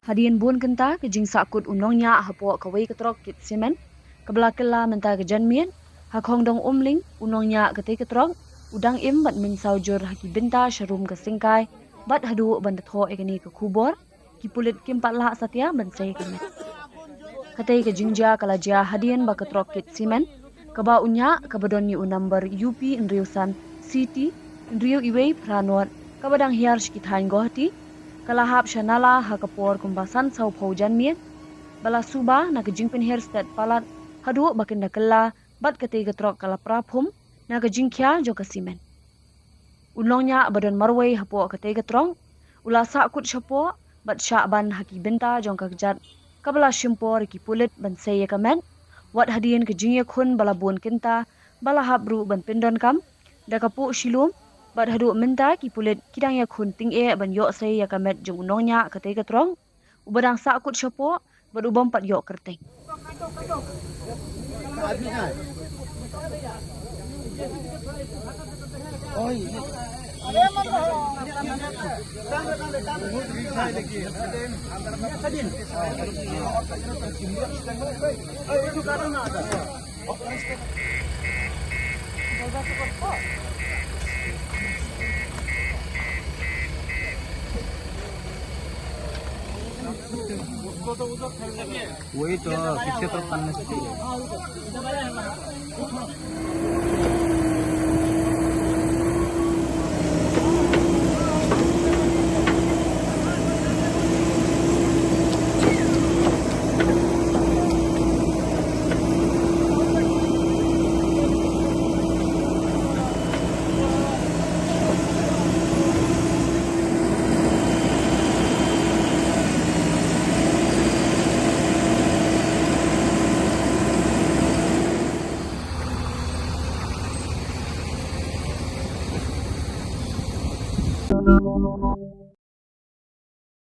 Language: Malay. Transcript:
Hadian bun kenta ke jing sakut unongnya hapo kawai ketrok kit simen kebelakela menta ke janmien hakhong dong umling unongnya ketai ketrok udang im bat min saujur haki binta sharum ke singkai bat hadu bandat ho ekani ke kubor ki pulit kimpat lah satya ban sai kemet katai ke jingja kalaja hadian ba ketrok kit simen kaba unya kabadoni u number UP Inriusan City Inriu iwei pranot kabadang hiar shkithain gohati kalahap shanala hakapor kumbasan sau phaujan mien bala suba na kejing penher stat palat hadu bakin dakella bat kate gatrok kala praphum na kejing kya jo kasimen unlongnya badan marwei hapo kate gatrong ula sa kut shapo bat syaban haki binta jong kakjat kabala shimpor ki pulit ban sey kamen wat hadien kejing ye khun bala bun kinta bala habru ban pindon kam dakapu shilum bat hadu minta ki pulit kidang ya khun ting e ban yo sei ya kamet jong unongnya kate gatrong ubadang sa kut shapo bat ubam pat yo kerteng वही तो पीछे तो पन्ने से